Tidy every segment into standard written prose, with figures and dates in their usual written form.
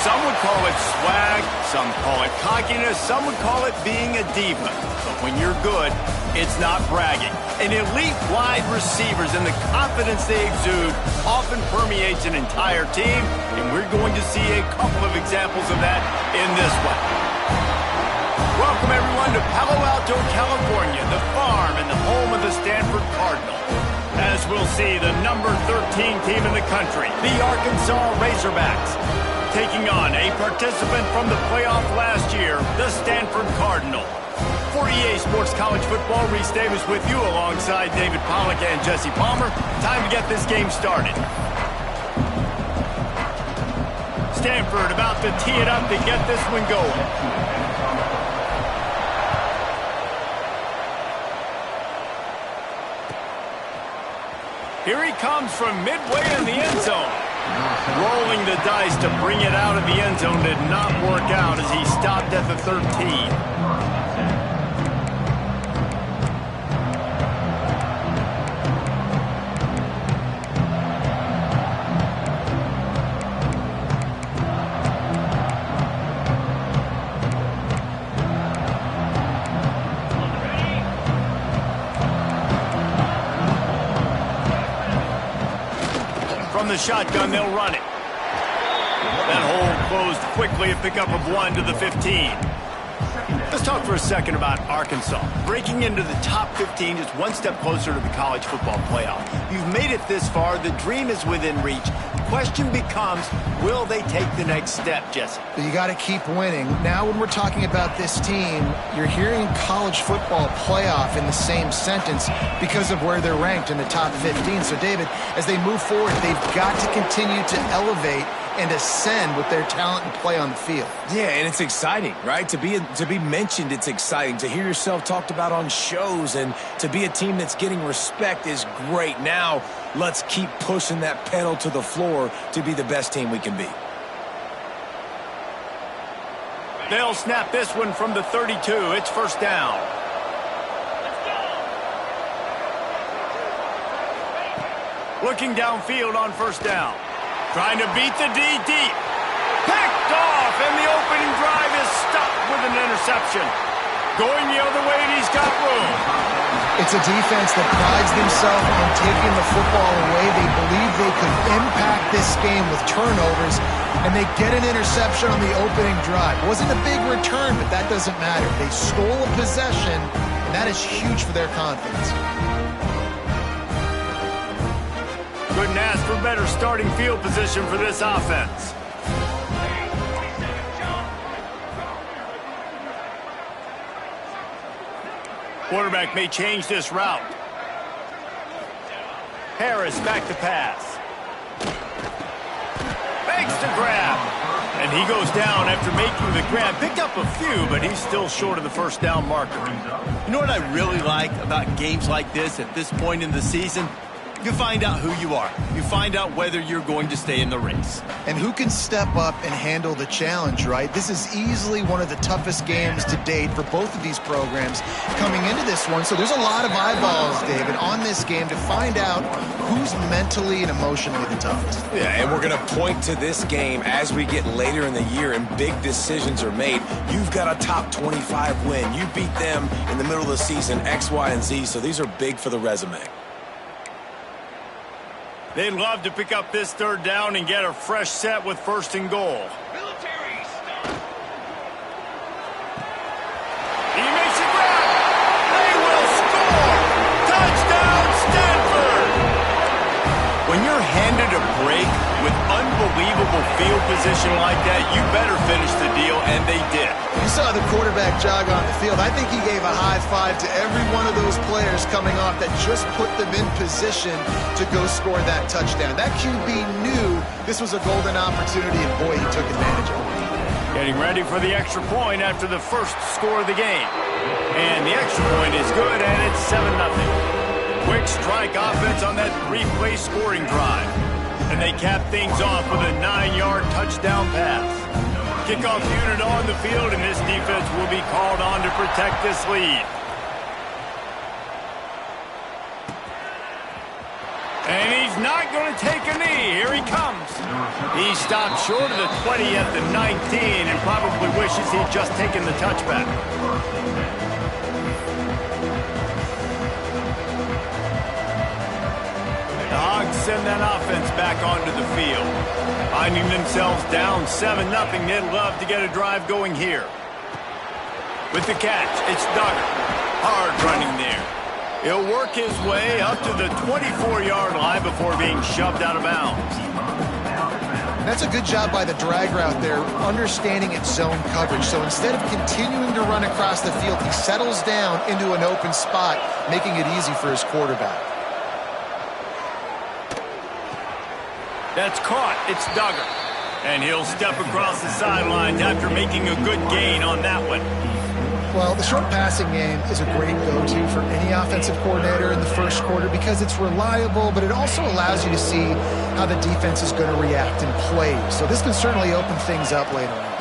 Some would call it swag, some call it cockiness, some would call it being a diva. But when you're good, it's not bragging. And elite wide receivers and the confidence they exude often permeates an entire team, and we're going to see a couple of examples of that in this one. Welcome, everyone, to Palo Alto, California, the farm and the home of the Stanford Cardinal. As we'll see, the number 13 team in the country, the Arkansas Razorbacks, taking on a participant from the playoff last year, the Stanford Cardinal. For EA Sports College Football, Reese Davis with you alongside David Pollack and Jesse Palmer. Time to get this game started. Stanford about to tee it up to get this one going. Here he comes from midway in the end zone. Rolling the dice to bring it out of the end zone did not work out as he stopped at the 13. From the shotgun, they'll run it. That hole closed quickly, a pickup of 1 to the 15. Let's talk for a second about Arkansas. Breaking into the top 15 is one step closer to the college football playoff. You've made it this far. The dream is within reach. Question becomes, will they take the next step, Jesse? You got to keep winning. Now when we're talking about this team, you're hearing college football playoff in the same sentence because of where they're ranked in the top 15. So, David, as they move forward, they've got to continue to elevate and ascend with their talent and play on the field. Yeah, and it's exciting, right? To be mentioned, it's exciting. To hear yourself talked about on shows and to be a team that's getting respect is great. Now, let's keep pushing that pedal to the floor to be the best team we can be. They'll snap this one from the 32. It's first down. Looking downfield on first down. Trying to beat the D deep. Picked off, and the opening drive is stopped with an interception. Going the other way, and he's got room. It's a defense that prides themselves on taking the football away. They believe they could impact this game with turnovers, and they get an interception on the opening drive. Wasn't a big return, but that doesn't matter. They stole a possession, and that is huge for their confidence. Couldn't ask for better starting field position for this offense. Quarterback may change this route. Harris back to pass. Fakes the grab. And he goes down after making the grab. Picked up a few, but he's still short of the first down marker. You know what I really like about games like this at this point in the season? You find out who you are. You find out whether you're going to stay in the race. And who can step up and handle the challenge, right? This is easily one of the toughest games to date for both of these programs coming into this one. So there's a lot of eyeballs, David, on this game to find out who's mentally and emotionally the toughest. Yeah, and we're going to point to this game as we get later in the year and big decisions are made. You've got a top 25 win. You beat them in the middle of the season, X, Y, and Z. So these are big for the resume. They'd love to pick up this third down and get a fresh set with first and goal. He makes a grab. They will score. Touchdown, Stanford. When you're handed a break with unbelievable field position like that, you better finish the deal, and they did. You saw the quarterback jog on the field. I think he gave a high five to every one of those players coming off that just put them in position to go score that touchdown. That QB knew this was a golden opportunity, and boy, he took advantage of it. Getting ready for the extra point after the first score of the game. And the extra point is good, and it's 7-0. Quick strike offense on that 3-play scoring drive. And they cap things off with a 9-yard touchdown pass. Kickoff unit on the field, and this defense will be called on to protect this lead. And he's not going to take a knee. Here he comes. He stopped short of the 20 at the 19 and probably wishes he'd just taken the touchback. The Hogs send that offense back onto the field. Finding themselves down 7-0, they'd love to get a drive going here. With the catch, it's Duggar. Hard running there. He'll work his way up to the 24-yard line before being shoved out of bounds. That's a good job by the drag route there, understanding its zone coverage. So instead of continuing to run across the field, he settles down into an open spot, making it easy for his quarterback. That's caught. It's Duggar. And he'll step across the sidelines after making a good gain on that one. Well, the short passing game is a great go-to for any offensive coordinator in the first quarter because it's reliable, but it also allows you to see how the defense is going to react and play. So this can certainly open things up later on.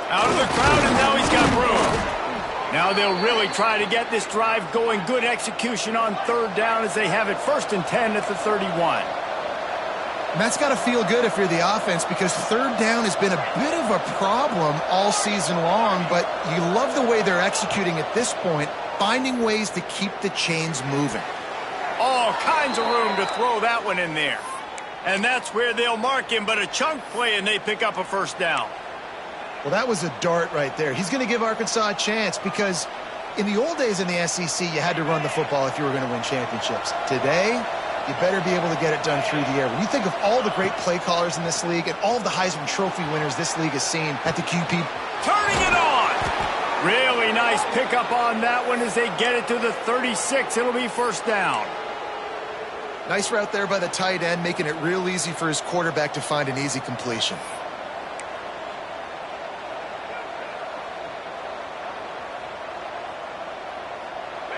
Out of the crowd, and now he's got room. Now they'll really try to get this drive going. Good execution on third down as they have it 1st and 10 at the 31. And that's got to feel good if you're the offense because third down has been a bit of a problem all season long, but you love the way they're executing at this point, finding ways to keep the chains moving. All kinds of room to throw that one in there. And that's where they'll mark him, but a chunk play and they pick up a first down. Well, that was a dart right there. He's going to give Arkansas a chance because in the old days in the SEC, you had to run the football if you were going to win championships. Today, you better be able to get it done through the air. When you think of all the great play callers in this league and all of the Heisman Trophy winners this league has seen at the QP. Turning it on! Really nice pickup on that one as they get it to the 36. It'll be first down. Nice route there by the tight end, making it real easy for his quarterback to find an easy completion.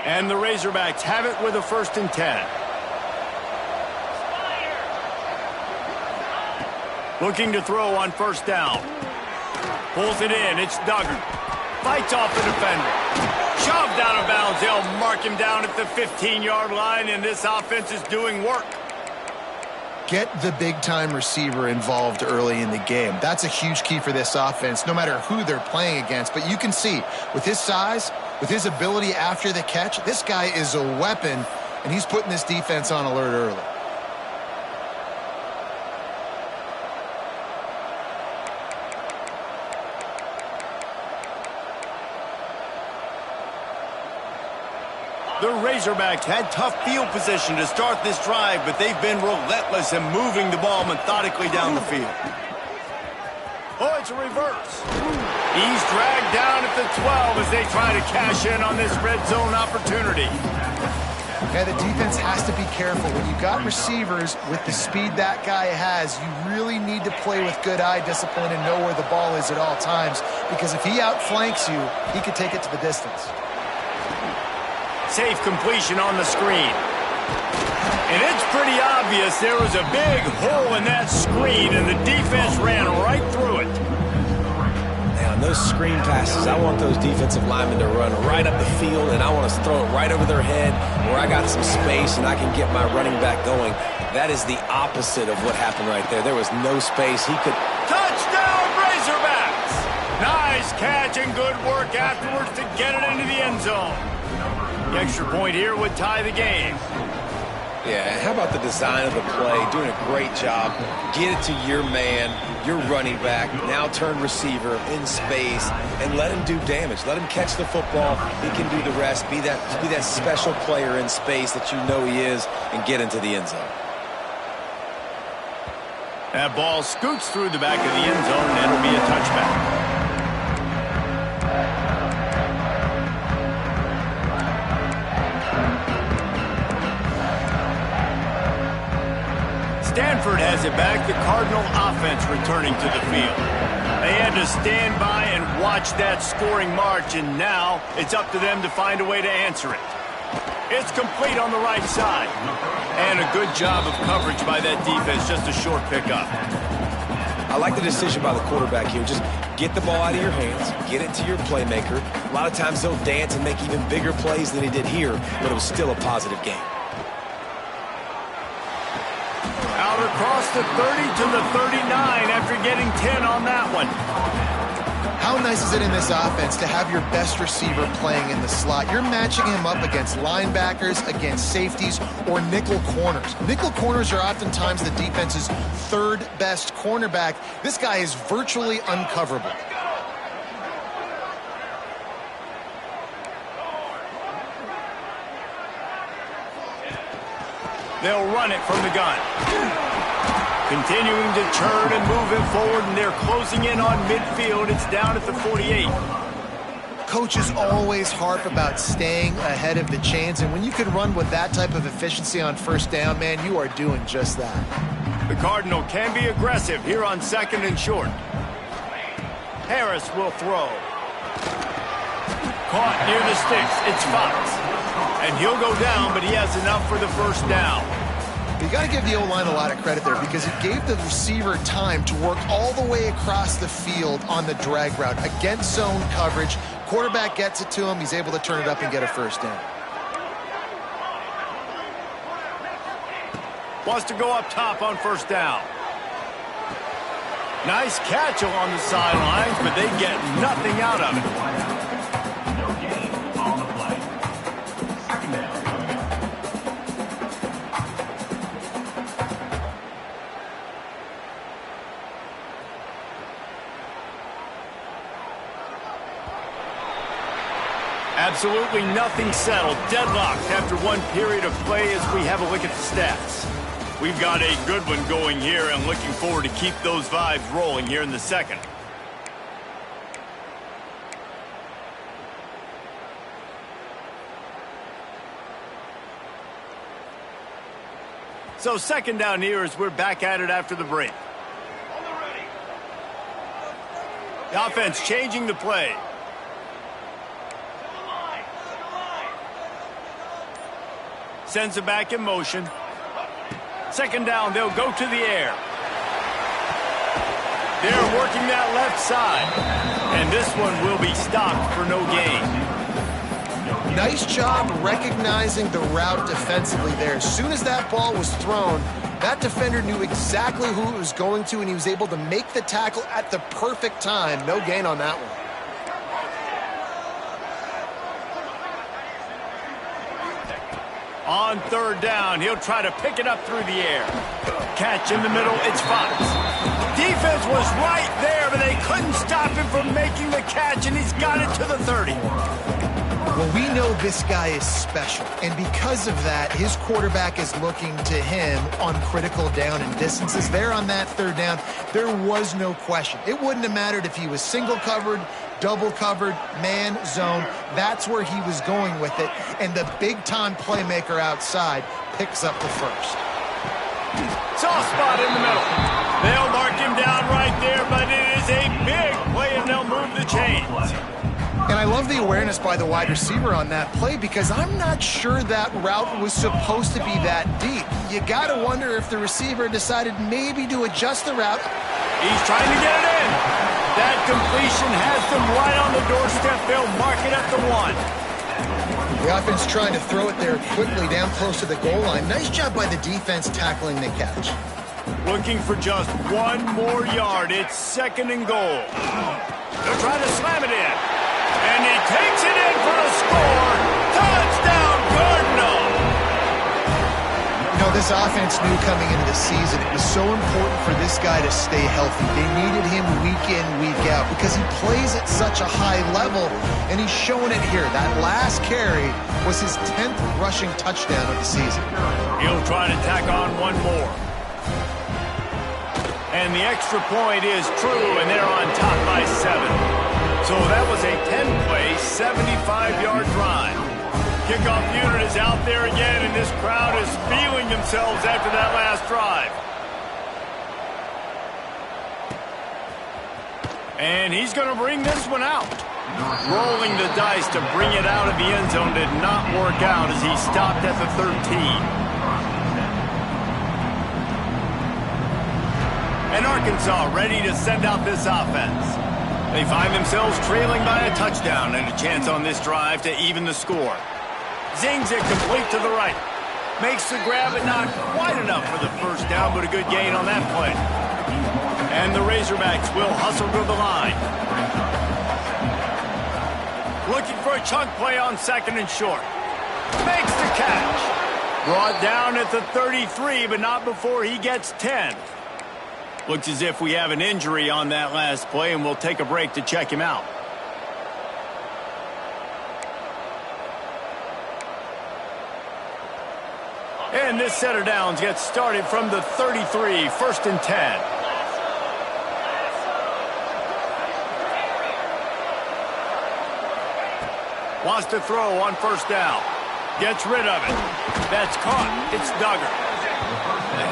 And the Razorbacks have it with a 1st and 10. Looking to throw on first down. Pulls it in. It's Duggar. Fights off the defender. Shoved out of bounds. They'll mark him down at the 15-yard line, and this offense is doing work. Get the big-time receiver involved early in the game. That's a huge key for this offense, no matter who they're playing against. But you can see, with his size, with his ability after the catch, this guy is a weapon, and he's putting this defense on alert early. The Razorbacks had tough field position to start this drive, but they've been relentless in moving the ball methodically down the field. Oh, it's a reverse. He's dragged down at the 12 as they try to cash in on this red zone opportunity. Yeah, the defense has to be careful. When you've got receivers with the speed that guy has, you really need to play with good eye discipline and know where the ball is at all times, because if he outflanks you, he could take it to the distance. Safe completion on the screen. And it's pretty obvious there was a big hole in that screen, and the defense ran right through it. Now, on those screen passes, I want those defensive linemen to run right up the field, and I want to throw it right over their head where I got some space and I can get my running back going. That is the opposite of what happened right there. There was no space. He could... Touchdown, Razorbacks! Nice catch and good work afterwards to get it into the end zone. The extra point here would tie the game. Yeah, how about the design of the play? Doing a great job. Get it to your man, your running back, now turn receiver in space, and let him do damage. Let him catch the football. He can do the rest. Be that special player in space that you know he is, and get into the end zone. That ball scoots through the back of the end zone, and it'll be a touchback. Stanford has it back, the Cardinal offense returning to the field. They had to stand by and watch that scoring march, and now it's up to them to find a way to answer it. It's complete on the right side. And a good job of coverage by that defense, just a short pickup. I like the decision by the quarterback here. Just get the ball out of your hands, get it to your playmaker. A lot of times they'll dance and make even bigger plays than he did here, but it was still a positive game. Out of across the 30 to the 39 after getting 10 on that one. How nice is it in this offense to have your best receiver playing in the slot? You're matching him up against linebackers, against safeties, or nickel corners. Nickel corners are oftentimes the defense's third best cornerback. This guy is virtually uncoverable. They'll run it from the gun. Continuing to turn and move it forward, and they're closing in on midfield. It's down at the 48. Coaches always harp about staying ahead of the chains, and when you can run with that type of efficiency on first down, man, you are doing just that. The Cardinal can be aggressive here on 2nd and short. Harris will throw. Caught near the sticks. It's Fox. And he'll go down, but he has enough for the first down. You got to give the O-line a lot of credit there because it gave the receiver time to work all the way across the field on the drag route against zone coverage. Quarterback gets it to him. He's able to turn it up and get a first down. Wants to go up top on first down. Nice catch along the sidelines, but they get nothing out of it. Absolutely nothing settled. Deadlocked after one period of play as we have a look at the stats. We've got a good one going here and looking forward to keep those vibes rolling here in the second. So second down here as we're back at it after the break. The offense changing the play. Sends it back in motion. Second down, they'll go to the air. They're working that left side. And this one will be stopped for no gain. Nice job recognizing the route defensively there. As soon as that ball was thrown, that defender knew exactly who it was going to, and he was able to make the tackle at the perfect time. No gain on that one. On third down, he'll try to pick it up through the air. Catch in the middle, it's Fox. Defense was right there, but they couldn't stop him from making the catch, and he's got it to the 30. Well, we know this guy is special, and because of that, his quarterback is looking to him on critical down and distances. There on that third down, there was no question. It wouldn't have mattered if he was single covered, double covered, man, zone. That's where he was going with it, and the big-time playmaker outside picks up the first. Soft spot in the middle. They'll mark him down right there, but it is a big play, and they'll move the chains. And I love the awareness by the wide receiver on that play because I'm not sure that route was supposed to be that deep. You got to wonder if the receiver decided maybe to adjust the route. He's trying to get it in. That completion has them right on the doorstep. They'll mark it at the 1. The offense trying to throw it there quickly down close to the goal line. Nice job by the defense tackling the catch. Looking for just one more yard. It's 2nd and goal. They're trying to slam it in. And he takes it in for the score. Touchdown, Cardinal! You know, this offense knew coming into the season it was so important for this guy to stay healthy. They needed him week in, week out because he plays at such a high level, and he's showing it here. That last carry was his 10th rushing touchdown of the season. He'll try to tack on one more. And the extra point is true, and they're on top by 7. So that was a 10-play, 75-yard drive. Kickoff unit is out there again, and this crowd is feeling themselves after that last drive. And he's going to bring this one out. Rolling the dice to bring it out of the end zone did not work out as he stopped at the 13. And Arkansas ready to send out this offense. They find themselves trailing by a touchdown and a chance on this drive to even the score. Zings it complete to the right. Makes the grab, but not quite enough for the first down, but a good gain on that play. And the Razorbacks will hustle to the line. Looking for a chunk play on 2nd and short. Makes the catch. Brought down at the 33, but not before he gets 10. Looks as if we have an injury on that last play, and we'll take a break to check him out. And this set of downs gets started from the 33, 1st and 10. Wants to throw on 1st down. Gets rid of it. That's caught. It's Duggar.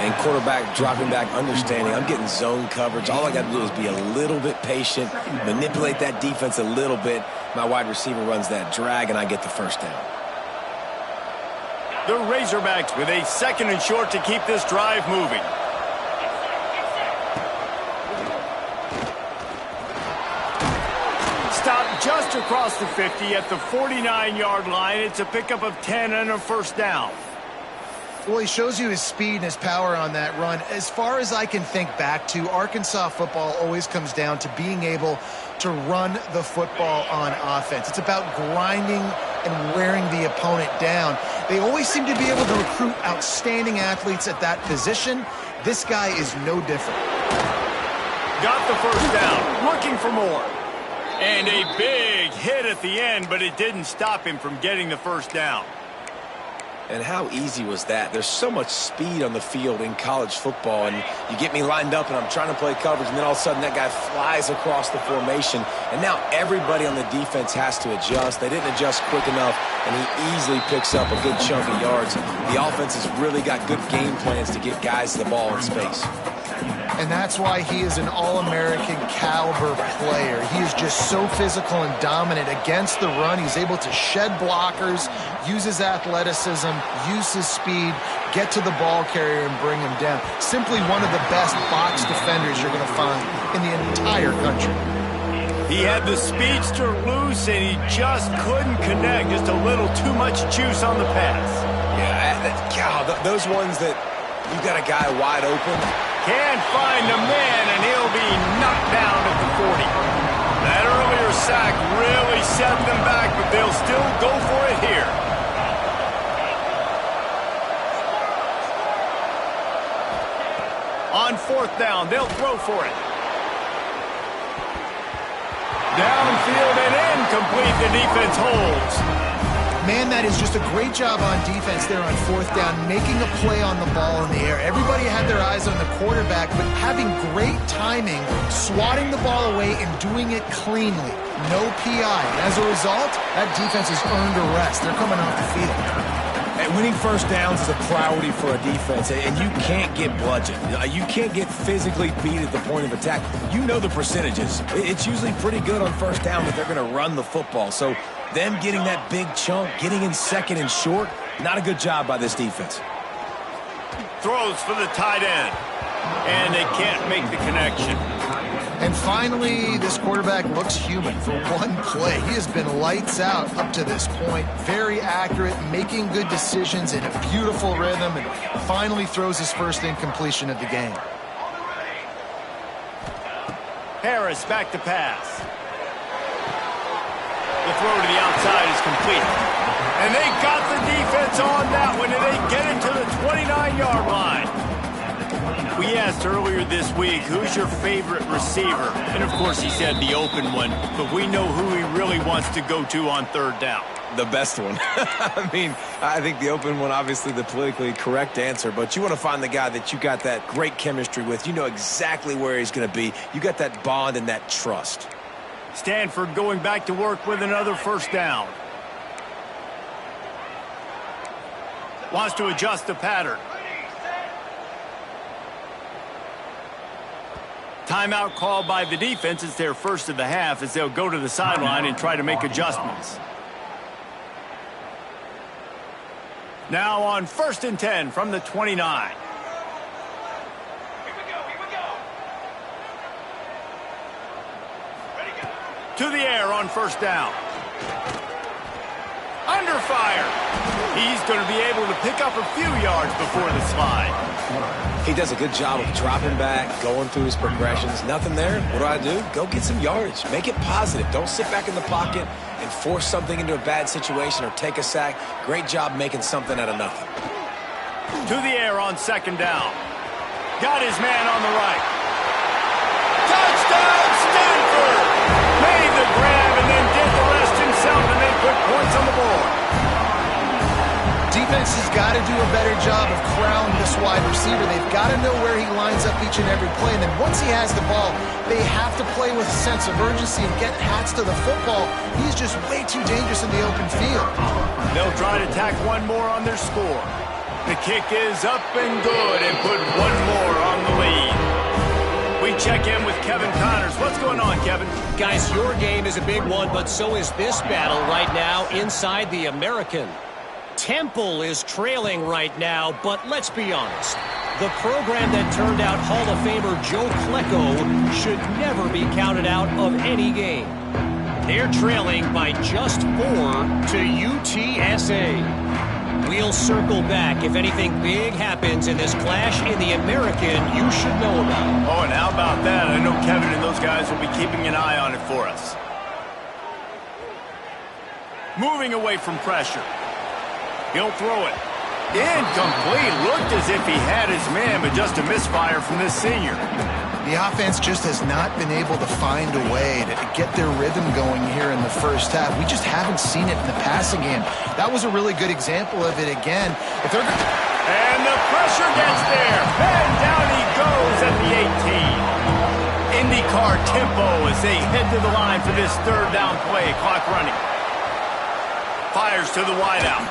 And quarterback dropping back, understanding I'm getting zone coverage. All I got to do is be a little bit patient, manipulate that defense a little bit. My wide receiver runs that drag, and I get the 1st down. The Razorbacks with a 2nd and short to keep this drive moving. Stop just across the 50 at the 49-yard line. It's a pickup of 10 and a 1st down. Well, he shows you his speed and his power on that run. As far as I can think back to, Arkansas football always comes down to being able to run the football on offense. It's about grinding and wearing the opponent down. They always seem to be able to recruit outstanding athletes at that position. This guy is no different. Got the 1st down, looking for more. And a big hit at the end, but it didn't stop him from getting the 1st down. And how easy was that? There's so much speed on the field in college football, and you get me lined up and I'm trying to play coverage, and then all of a sudden that guy flies across the formation, and now everybody on the defense has to adjust. They didn't adjust quick enough, and he easily picks up a good chunk of yards. The offense has really got good game plans to get guys the ball in space. And that's why he is an All-American caliber player. He is just so physical and dominant against the run. He's able to shed blockers, use his athleticism, use his speed, get to the ball carrier and bring him down. Simply one of the best box defenders you're going to find in the entire country. He had the speedster loose, and he just couldn't connect. Just a little too much juice on the pass. Yeah, those ones that you got a guy wide open. Can't find a man, and he'll be knocked down at the 40. That earlier sack really set them back, but they'll still go for it here. On 4th down, they'll throw for it. Downfield and incomplete. The defense holds. Man, that is just a great job on defense there on 4th down, making a play on the ball in the air. Everybody had their eyes on the quarterback, but having great timing, swatting the ball away, and doing it cleanly. No PI. And as a result, that defense has earned a rest. They're coming off the field. And winning 1st downs is a priority for a defense, and you can't get bludgeoned. You can't get physically beat at the point of attack. You know the percentages. It's usually pretty good on 1st down that they're going to run the football. So them getting that big chunk, getting in 2nd and short, not a good job by this defense. Throws for the tight end, and they can't make the connection. And finally, this quarterback looks human for one play. He has been lights out up to this point. Very accurate, making good decisions in a beautiful rhythm, and finally throws his 1st incompletion of the game. Harris back to pass. The throw to the outside is complete. And they got the defense on that one, and they get it to the 29-yard line. We asked earlier this week, who's your favorite receiver? And, of course, he said the open one, but we know who he really wants to go to on 3rd down. The best one. I mean, I think the open one, obviously the politically correct answer, but you want to find the guy that you got that great chemistry with. You know exactly where he's going to be. You got that bond and that trust. Stanford going back to work with another 1st down. Wants to adjust the pattern. Timeout called by the defense. It's their 1st of the half as they'll go to the sideline and try to make adjustments. Now on 1st and 10 from the 29. To the air on 1st down. Under fire. He's going to be able to pick up a few yards before the slide. He does a good job of dropping back, going through his progressions. Nothing there. What do? Go get some yardage. Make it positive. Don't sit back in the pocket and force something into a bad situation or take a sack. Great job making something out of nothing. To the air on second down. Got his man on the right. Touchdown, Stanford! Made the grab and then did the rest himself, and they put points on the board. Defense has got to do a better job of crowning this wide receiver. They've got to know where he lines up each and every play. And then once he has the ball, they have to play with a sense of urgency and get hats to the football. He's just way too dangerous in the open field. They'll try to tack one more on their score. The kick is up and good and put one more on the lead. We check in with Kevin Connors. What's going on, Kevin? Guys, your game is a big one, but so is this battle right now inside the American. Temple is trailing right now, but let's be honest. The program that turned out Hall of Famer Joe Klecko should never be counted out of any game. They're trailing by just 4 to UTSA. We'll circle back if anything big happens in this clash in the American you should know about. Oh, and how about that? I know Kevin and those guys will be keeping an eye on it for us. Moving away from pressure. He'll throw it. Incomplete. Looked as if he had his man, but just a misfire from this senior. The offense just has not been able to find a way to get their rhythm going here in the first half. We just haven't seen it in the passing game. That was a really good example of it again. If they're And the pressure gets there. And down he goes at the 18. IndyCar tempo as they head to the line for this third down play. Clock running. Fires to the wideout.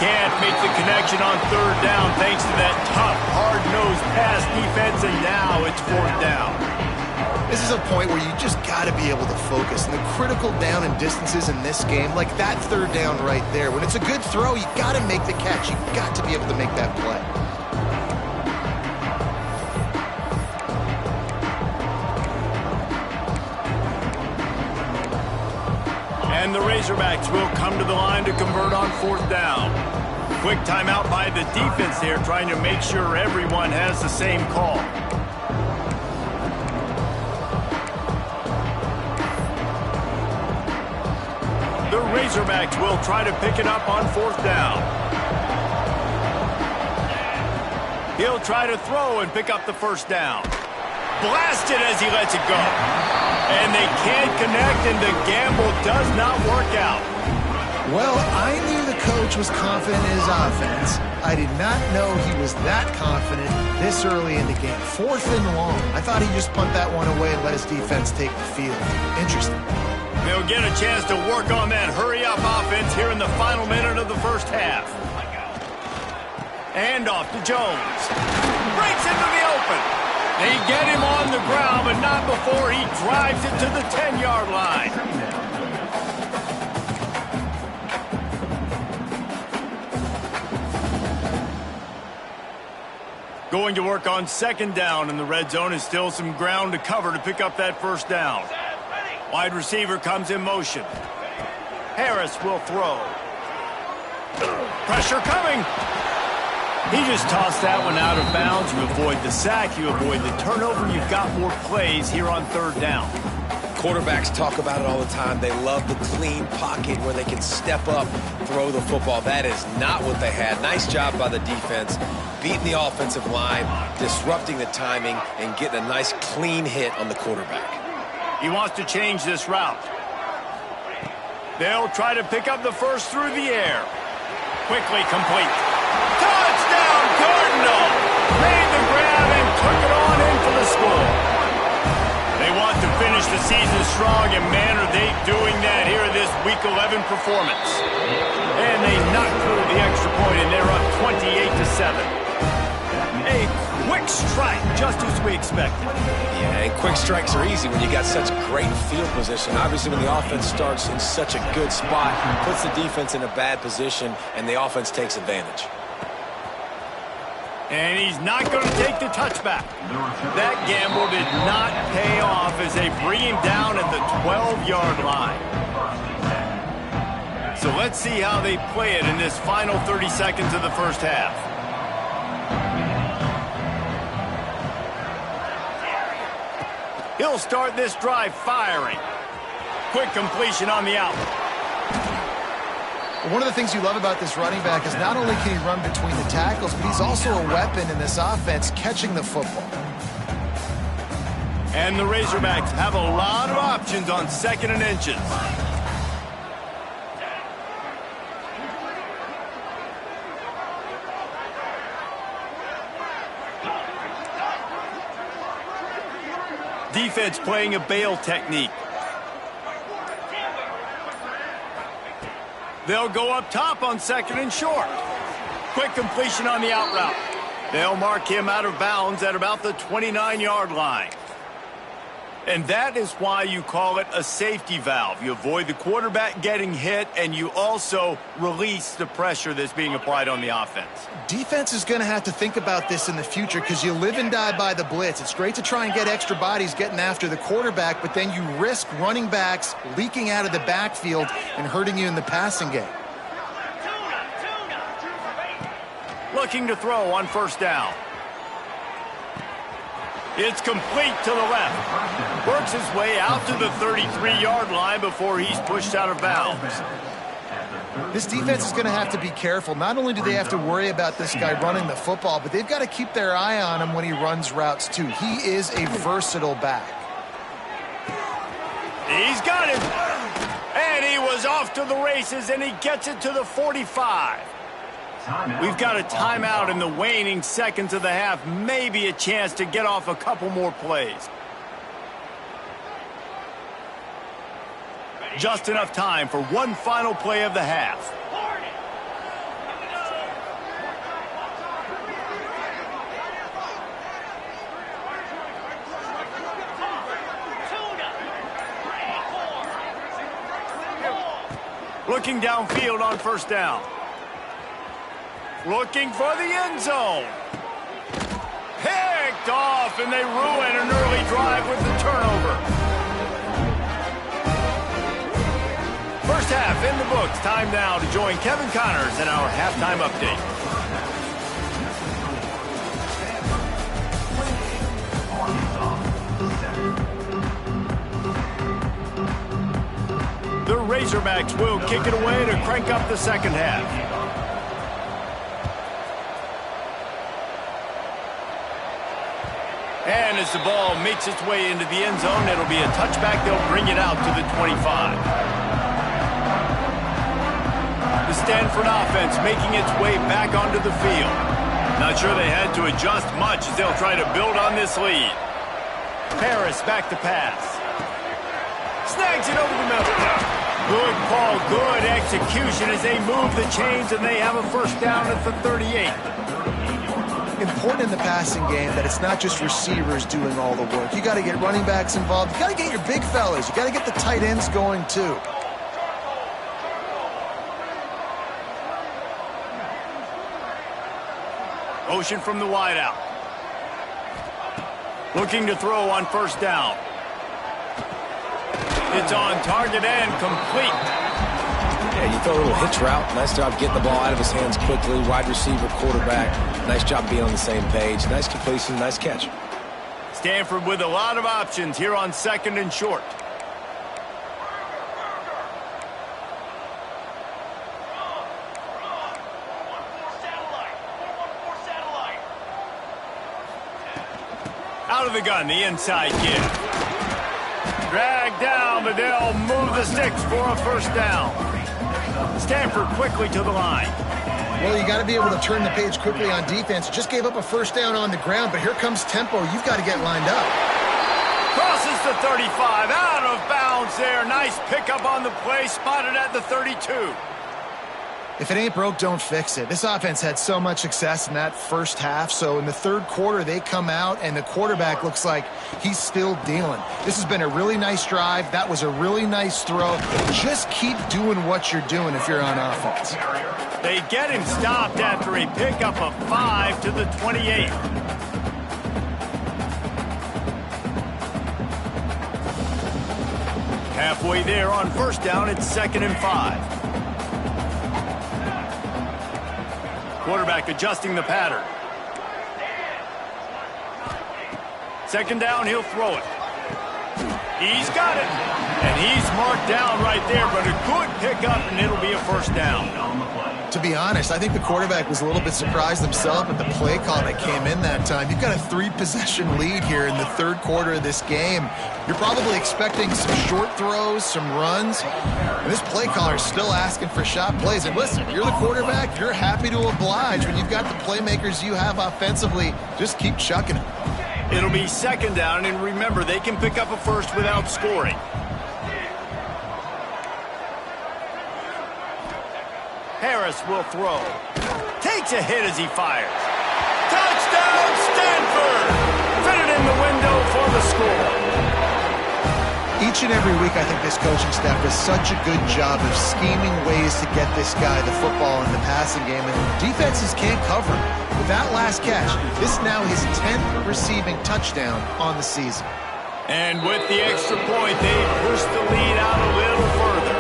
Can't make the connection on third down thanks to that tough, hard-nosed pass defense, and now it's fourth down. This is a point where you just got to be able to focus. And the critical down and distances in this game, like that third down right there, when it's a good throw, you got to make the catch. You've got to be able to make that play. And the Razorbacks will come to the line to convert on fourth down. Quick timeout by the defense there, trying to make sure everyone has the same call. The Razorbacks will try to pick it up on fourth down. He'll try to throw and pick up the first down. Blasted as he lets it go. And they can't connect, and the gamble does not work out. Well, I knew the coach was confident in his offense. I did not know he was that confident this early in the game. Fourth and long. I thought he'd just punt that one away and let his defense take the field. Interesting. They'll get a chance to work on that hurry-up offense here in the final minute of the first half. And off to Jones. Breaks into the open. They get him on the ground, but not before he drives it to the 10-yard line. Going to work on second down, and the red zone is still some ground to cover to pick up that first down. Wide receiver comes in motion. Harris will throw. Pressure coming. He just tossed that one out of bounds. You avoid the sack, you avoid the turnover. You've got more plays here on third down. Quarterbacks talk about it all the time. They love the clean pocket where they can step up, throw the football. That is not what they had. Nice job by the defense, beating the offensive line, disrupting the timing, and getting a nice clean hit on the quarterback. He wants to change this route. They'll try to pick up the first through the air. Quickly complete. Touchdown, Cardinal! Made the grab and took it on in for the score. They want to finish the season strong, and man, are they doing that here in this Week 11 performance. And they knock through the extra point, and they're up 28-7. A quick strike, just as we expected. Yeah, and quick strikes are easy when you got such great field position. Obviously, when the offense starts in such a good spot, puts the defense in a bad position, and the offense takes advantage. And he's not going to take the touchback. That gamble did not pay off as they bring him down at the 12-yard line. So let's see how they play it in this final 30 seconds of the first half. He'll start this drive firing. Quick completion on the out. One of the things you love about this running back is not only can he run between the tackles, but he's also a weapon in this offense catching the football. And the Razorbacks have a lot of options on 2nd and inches. Defense playing a bail technique. They'll go up top on 2nd and short. Quick completion on the out route. They'll mark him out of bounds at about the 29-yard line. And that is why you call it a safety valve. You avoid the quarterback getting hit, and you also release the pressure that's being applied on the offense. Defense is going to have to think about this in the future because you live and die by the blitz. It's great to try and get extra bodies getting after the quarterback, but then you risk running backs leaking out of the backfield and hurting you in the passing game. Looking to throw on 1st down. It's complete to the left. Works his way out to the 33-yard line before he's pushed out of bounds. This defense is going to have to be careful. Not only do they have to worry about this guy running the football, but they've got to keep their eye on him when he runs routes too. He is a versatile back. He's got it. And he was off to the races, and he gets it to the 45. We've got a timeout in the waning seconds of the half. Maybe a chance to get off a couple more plays. Just enough time for one final play of the half. Looking downfield on 1st down. Looking for the end zone. Picked off, and they ruin an early drive with the turnover. First half in the books. Time now to join Kevin Connors in our halftime update. The Razorbacks will kick it away to crank up the second half. And as the ball makes its way into the end zone, it'll be a touchback. They'll bring it out to the 25. The Stanford offense making its way back onto the field. Not sure they had to adjust much as they'll try to build on this lead. Harris back to pass. Snags it over the middle. Good call, good execution as they move the chains, and they have a 1st down at the 38. Important in the passing game that it's not just receivers doing all the work. You got to get running backs involved. You got to get your big fellas. You got to get the tight ends going too. Motion from the wideout. Looking to throw on 1st down. It's on target and complete. Yeah, you throw a little hitch route. Nice job getting the ball out of his hands quickly. Wide receiver, quarterback. Nice job being on the same page. Nice completion, nice catch. Stanford with a lot of options here on 2nd and short. Out of the gun, the inside give. Dragged down, but they'll move the sticks for a 1st down. Stanford quickly to the line. Well, you got to be able to turn the page quickly on defense. Just gave up a 1st down on the ground, but here comes tempo. You've got to get lined up. Crosses the 35, out of bounds there. Nice pickup on the play, spotted at the 32. If it ain't broke, don't fix it. This offense had so much success in that first half, so in the 3rd quarter, they come out, and the quarterback looks like he's still dealing. This has been a really nice drive. That was a really nice throw. Just keep doing what you're doing if you're on offense. They get him stopped after a pickup of 5 to the 28. Halfway there on 1st down, it's 2nd and 5. Quarterback adjusting the pattern. Second down, he'll throw it. He's got it. And he's marked down right there, but a good pickup, and it'll be a first down. To be honest, I think the quarterback was a little bit surprised himself at the play call that came in that time. You've got a 3-possession lead here in the third quarter of this game. You're probably expecting some short throws, some runs. And this play caller is still asking for shot plays. And listen, you're the quarterback. You're happy to oblige. When you've got the playmakers you have offensively, just keep chucking them. It'll be second down, and remember, they can pick up a first without scoring. Harris will throw. Takes a hit as he fires. Touchdown, Stanford! Fitted in the window for the score. Each and every week, I think this coaching staff does such a good job of scheming ways to get this guy the football in the passing game, and defenses can't cover him. With that last catch, this is now his 10th receiving touchdown on the season. And with the extra point, they push the lead out a little further.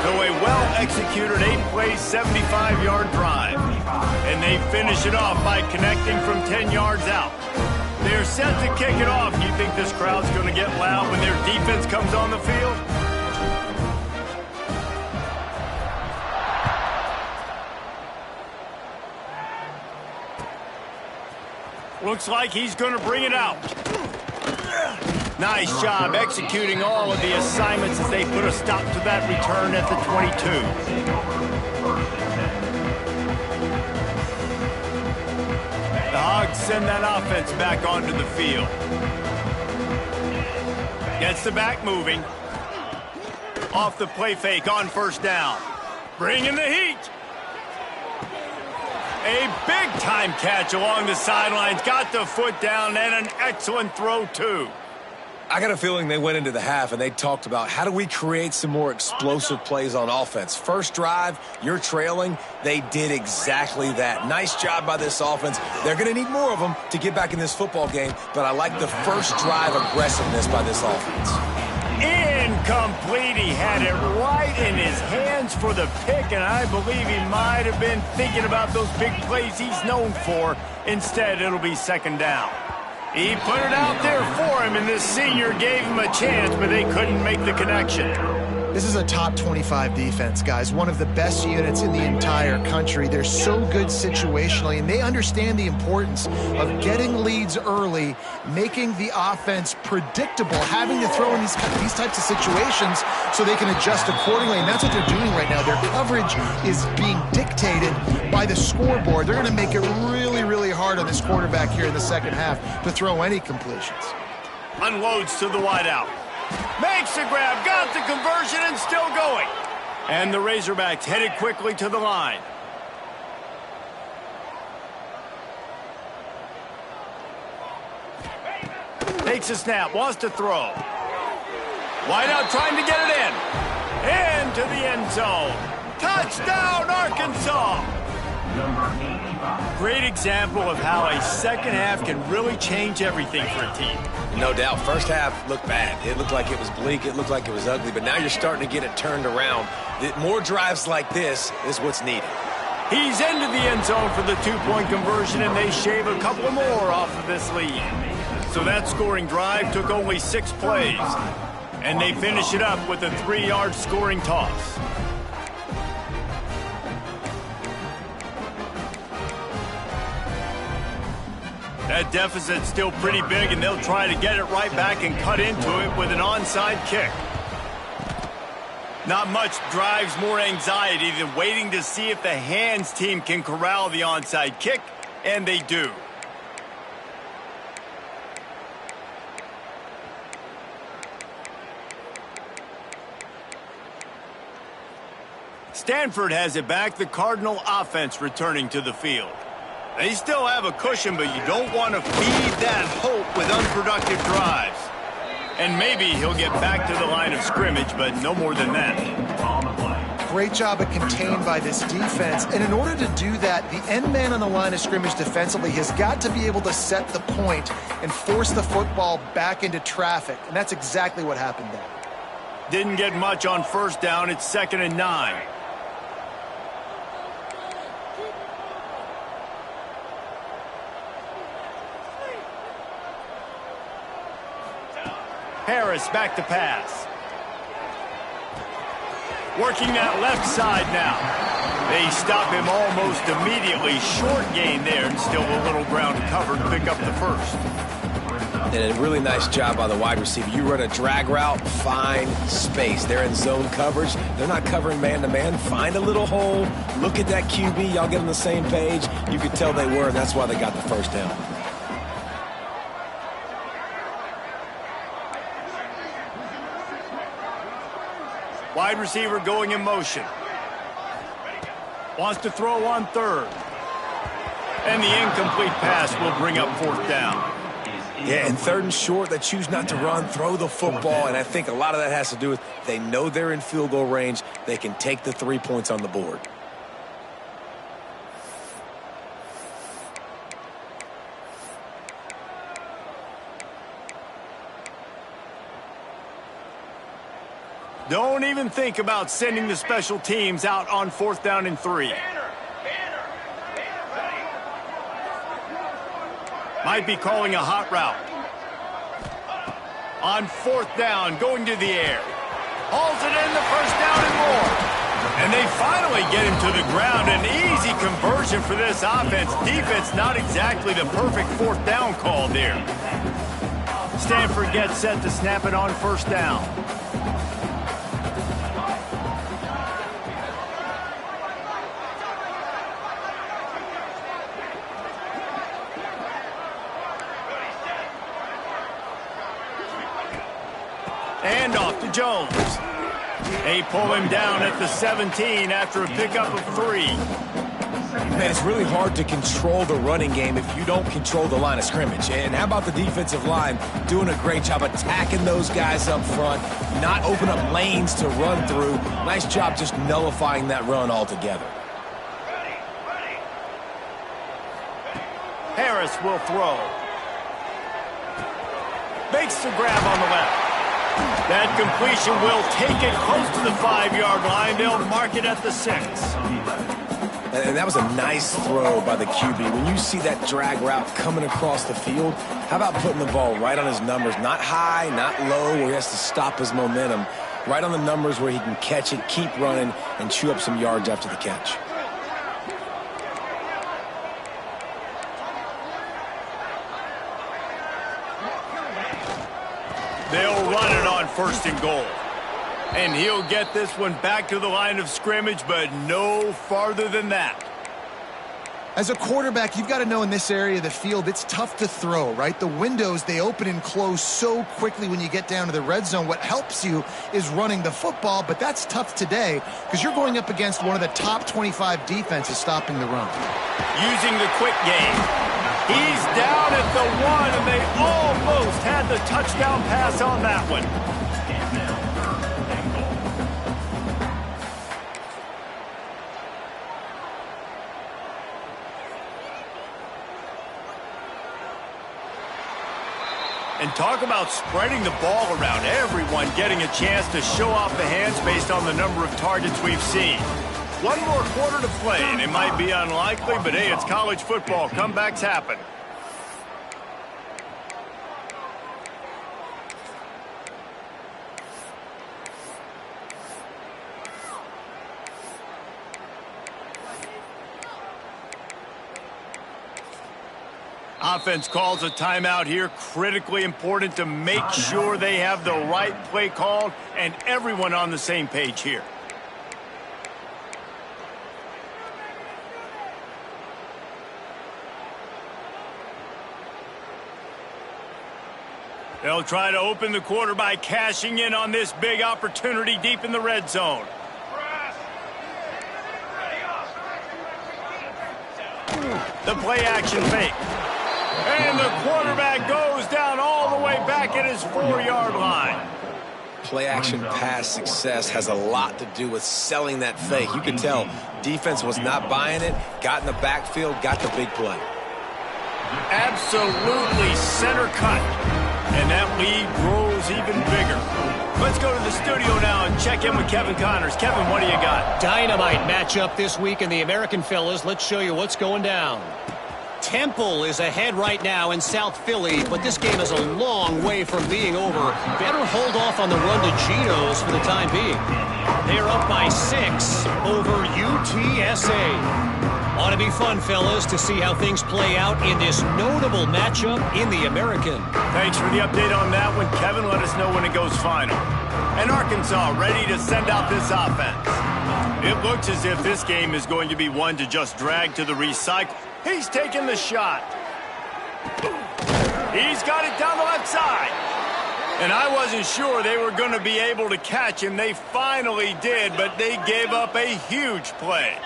So a well-executed 8-play, 75-yard drive. And they finish it off by connecting from 10 yards out. They're set to kick it off. You think this crowd's going to get loud when their defense comes on the field? Looks like he's going to bring it out. Nice job executing all of the assignments as they put a stop to that return at the 22. The Hogs send that offense back onto the field. Gets the back moving. Off the play fake on first down. Bringing the heat. A big-time catch along the sidelines. Got the foot down and an excellent throw, too. I got a feeling they went into the half and they talked about how do we create some more explosive plays on offense. First drive, you're trailing. They did exactly that. Nice job by this offense. They're going to need more of them to get back in this football game, but I like the first drive aggressiveness by this offense. Incomplete. He had it right in his hands for the pick, and I believe he might have been thinking about those big plays he's known for. Instead, it'll be second down. He put it out there for him, and this senior gave him a chance, but they couldn't make the connection. This is a top 25 defense, guys. One of the best units in the entire country. They're so good situationally, and they understand the importance of getting leads early, making the offense predictable, having to throw in these types of situations so they can adjust accordingly, and that's what they're doing right now. Their coverage is being dictated by the scoreboard. They're going to make it really, really hard on this quarterback here in the second half to throw any completions. Unloads to the wideout. Makes the grab, got the conversion, and still going. And the Razorbacks headed quickly to the line. Takes a snap, wants to throw. Wideout trying to get it in. Into the end zone. Touchdown, Arkansas! Great example of how a second half can really change everything for a team. No doubt. First half looked bad. It looked like it was bleak. It looked like it was ugly. But now you're starting to get it turned around. More drives like this is what's needed. He's into the end zone for the two-point conversion, and they shave a couple more off of this lead. So that scoring drive took only 6 plays. And they finish it up with a 3-yard scoring toss. That deficit's still pretty big, and they'll try to get it right back and cut into it with an onside kick. Not much drives more anxiety than waiting to see if the hands team can corral the onside kick, and they do. Stanford has it back, the Cardinal offense returning to the field. They still have a cushion, but you don't want to feed that hope with unproductive drives. And maybe he'll get back to the line of scrimmage, but no more than that. Great job of contained by this defense. And in order to do that, the end man on the line of scrimmage defensively has got to be able to set the point and force the football back into traffic. And that's exactly what happened there. Didn't get much on first down. It's 2nd and 9. Harris back to pass. Working that left side now. They stop him almost immediately. Short gain there, and still a little ground covered to pick up the first. And a really nice job by the wide receiver. You run a drag route, find space. They're in zone coverage. They're not covering man-to-man. Find a little hole. Look at that QB. Y'all get on the same page. You could tell they were, and that's why they got the first down. Wide receiver going in motion. Wants to throw on third. And the incomplete pass will bring up fourth down. Yeah, and third and short, they choose not to run, throw the football, and I think a lot of that has to do with they know they're in field goal range. They can take the 3 points on the board. Don't even think about sending the special teams out on 4th down and 3. Might be calling a hot route. On 4th down, going to the air. Hauls it in, the first down and more. And they finally get him to the ground. An easy conversion for this offense. Defense not exactly the perfect 4th down call there. Stanford gets set to snap it on 1st down. And off to Jones. They pull him down at the 17 after a pickup of 3. Man, it's really hard to control the running game if you don't control the line of scrimmage. And how about the defensive line doing a great job attacking those guys up front, not open up lanes to run through. Nice job just nullifying that run altogether. Harris will throw. Makes the grab on the left. That completion will take it close to the 5-yard line. They'll mark it at the 6. And that was a nice throw by the QB. When you see that drag route coming across the field, how about putting the ball right on his numbers? Not high, not low, where he has to stop his momentum. Right on the numbers where he can catch it, keep running, and chew up some yards after the catch. They'll run it on 1st and goal. And he'll get this one back to the line of scrimmage, but no farther than that. As a quarterback, you've got to know in this area of the field, it's tough to throw, right? The windows, they open and close so quickly when you get down to the red zone. What helps you is running the football, but that's tough today because you're going up against one of the top 25 defenses stopping the run. Using the quick game. He's down at the 1, and they almost had the touchdown pass on that one. And talk about spreading the ball around. Everyone getting a chance to show off the hands based on the number of targets we've seen. One more quarter to play, and it might be unlikely, but hey, it's college football. Comebacks happen. Offense calls a timeout here. Critically important to make sure they have the right play called and everyone on the same page here. They'll try to open the quarter by cashing in on this big opportunity deep in the red zone. The play action fake. And the quarterback goes down all the way back at his 4-yard line. Play action pass success has a lot to do with selling that fake. You could tell defense was not buying it, got in the backfield, got the big play. Absolutely center cut. And that lead grows even bigger. Let's go to the studio now and check in with Kevin Connors. Kevin, what do you got? Dynamite matchup this week in the American, fellas. Let's show you what's going down. Temple is ahead right now in South Philly, but this game is a long way from being over. Better hold off on the run to Geno's for the time being. They're up by 6 over UTSA. Ought to be fun, fellas, to see how things play out in this notable matchup in the American. Thanks for the update on that one, Kevin. Let us know when it goes final. And Arkansas ready to send out this offense. It looks as if this game is going to be one to just drag to the recycle. He's taking the shot. He's got it down the left side. And I wasn't sure they were going to be able to catch him. They finally did, but they gave up a huge play.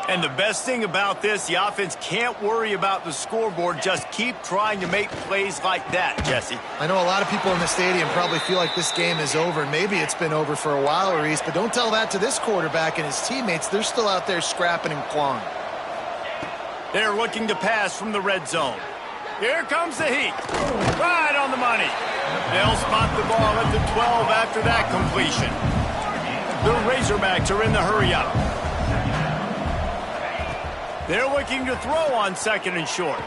And the best thing about this, the offense can't worry about the scoreboard. Just keep trying to make plays like that, Jesse. I know a lot of people in the stadium probably feel like this game is over. Maybe it's been over for a while, Reese, but don't tell that to this quarterback and his teammates. They're still out there scrapping and clawing. They're looking to pass from the red zone. Here comes the heat. Right on the money. They'll spot the ball at the 12 after that completion. The Razorbacks are in the hurry-up. They're looking to throw on 2nd and short.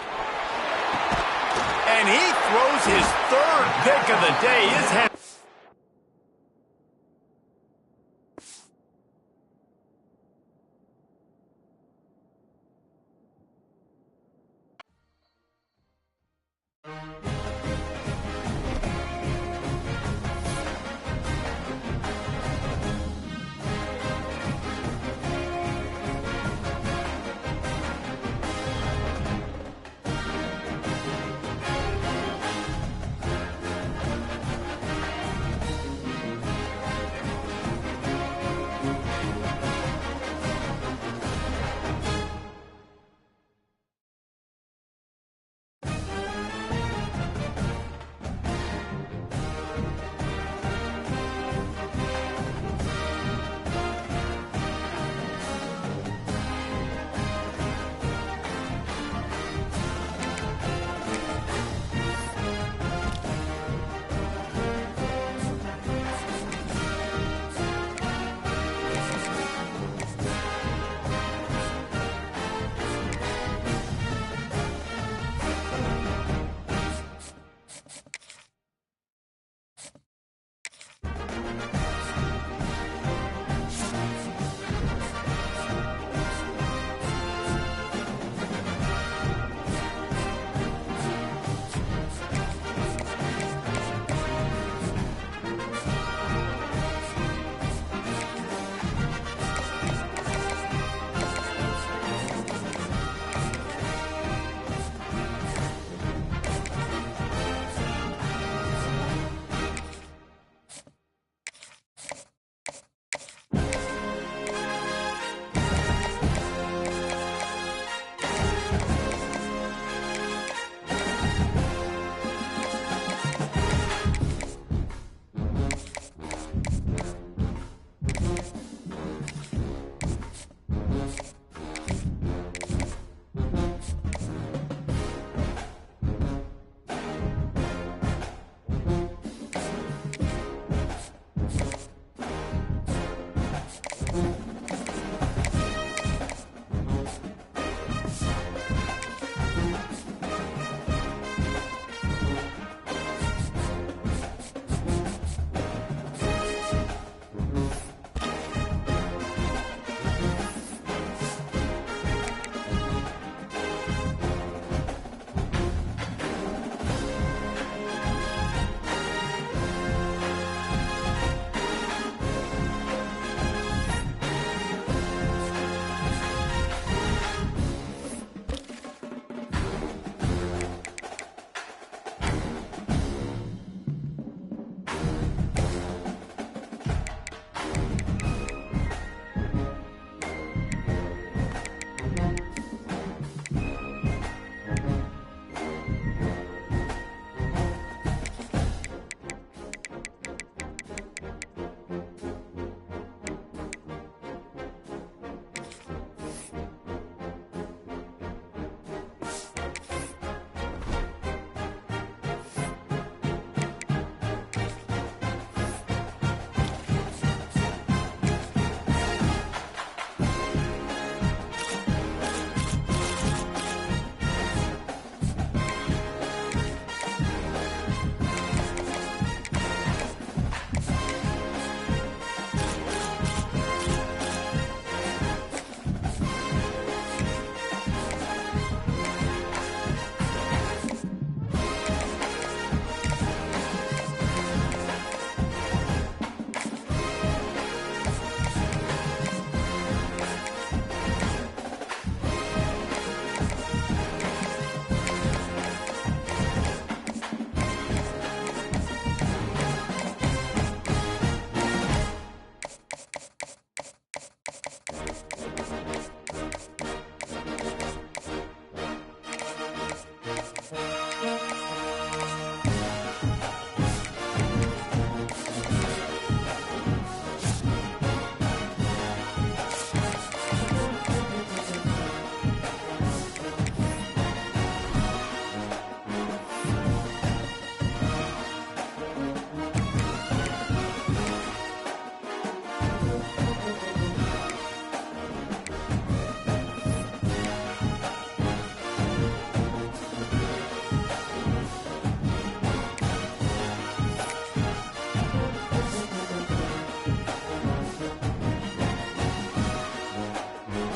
And he throws his 3rd pick of the day. His head